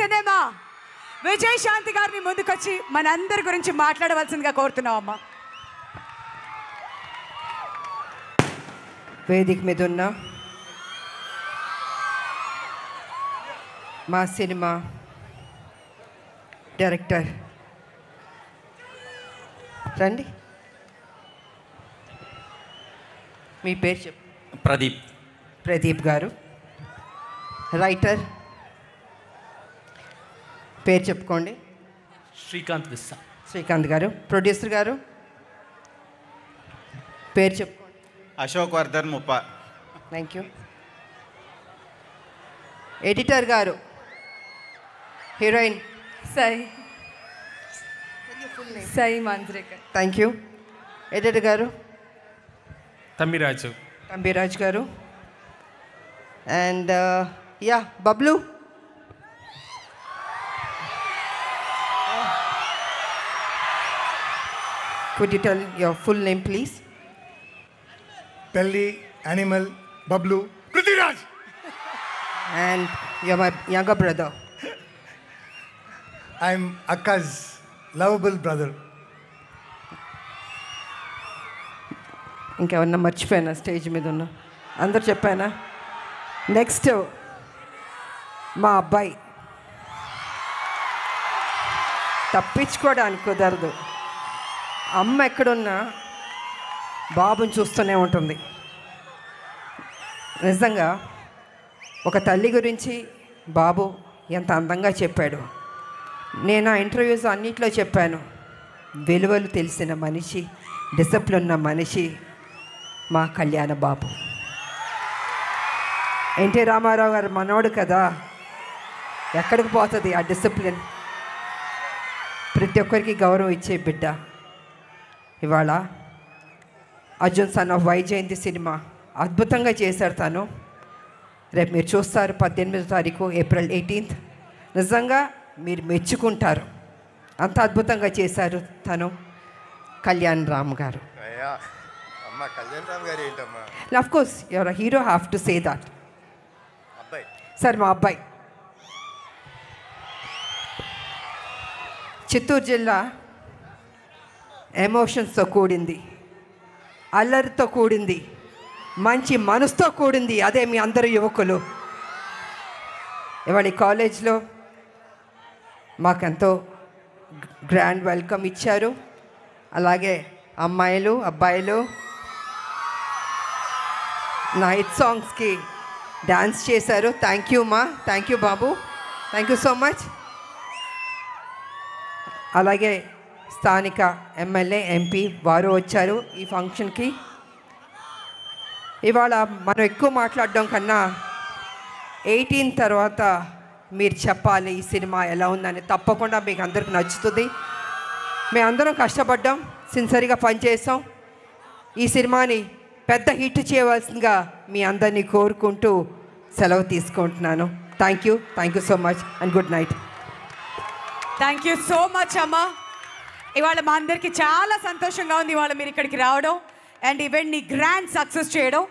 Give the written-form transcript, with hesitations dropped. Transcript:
Cinema Vijayashanti గారిని ముందుకొచ్చి మనందరి గురించి మాట్లాడవలసిందిగా కోరుతున్నాం అమ్మా. వేదిక మీద ఉన్న మా సినిమా డైరెక్టర్ రండి, మీ పేరు చెప్పు. ప్రదీప్ గారు. రైటర్ పేరు చెప్పుకోండి. శ్రీకాంత్ గారు. ప్రొడ్యూసర్ గారు పేరు చెప్పుకోండి. అశోక్ వర్ధన్ ముప్ప. Thank you. ఎడిటర్ గారు, heroine Sai Manjrekar. Thank you. Editor గారు తంబిరాజ్ గారు. And yeah Bablu. Could you tell your full name, please? Pelli, Animal, Bablu, Prithviraj. And you're my younger brother. I'm Akka's lovable brother. ఇంకెవరన్నా మర్చిపోయానా స్టేజ్ మీద ఉన్న? అందరు చెప్పానా? నెక్స్ట్ మా అబ్బాయి. తప్పించుకోవడానికి కుదరదు. అమ్మ ఎక్కడున్నా బాబుని చూస్తూనే ఉంటుంది. నిజంగా ఒక తల్లి గురించి బాబు ఎంత అందంగా చెప్పాడు. నేను ఆ ఇంటర్వ్యూస్ అన్నిట్లో చెప్పాను. విలువలు తెలిసిన మనిషి, డిసిప్లిన్ ఉన్న మనిషి మా కళ్యాణ బాబు. ఎన్టీ రామారావు గారు మనోడు కదా, ఎక్కడికి పోతుంది ఆ డిసిప్లిన్? ప్రతి ఒక్కరికి గౌరవం ఇచ్చే బిడ్డ. ఇవాళ Arjun son of Vyjayanthi cinema అద్భుతంగా చేశారు తను. రేపు మీరు చూస్తారు 18వ తారీఖు ఏప్రిల్ 18th. నిజంగా మీరు మెచ్చుకుంటారు, అంత అద్భుతంగా చేశారు తను. కళ్యాణ్ రామ్ గారు. Of course your hero have to say that. Sir మా అబ్బాయి చిత్తూరు జిల్లా ఎమోషన్స్తో కూడింది, అల్లరితో కూడింది, మంచి మనసుతో కూడింది. అదే మీ అందరు యువకులు. ఇవాళ కాలేజ్లో మాకెంతో గ్రాండ్ వెల్కమ్ ఇచ్చారు. అలాగే అమ్మాయిలు అబ్బాయిలు నా హిట్ సాంగ్స్కి డ్యాన్స్ చేశారు. థ్యాంక్ యూ మా, thank you Babu, thank you so much. అలాగే స్థానిక ఎమ్మెల్యే ఎంపీ వారు వచ్చారు ఈ ఫంక్షన్కి. ఇవాళ మనం ఎక్కువ మాట్లాడడం కన్నా 18 తర్వాత మీరు చెప్పాలి ఈ సినిమా ఎలా ఉందని. తప్పకుండా మీకు అందరికి నచ్చుతుంది. మేమందరం కష్టపడ్డాం, సిన్సియర్గా పనిచేసాం. ఈ సినిమాని పెద్ద హిట్ చేయవలసిందిగా మీ అందరినీ కోరుకుంటూ సెలవు తీసుకుంటున్నాను. Thank you so much and good night. Thank you so much అమ్మా. ఇవాళ మా అందరికీ చాలా సంతోషంగా ఉంది ఇవాళ మీరు ఇక్కడికి రావడం అండ్ ఈవెంట్ని గ్రాండ్ సక్సెస్ చేయడం.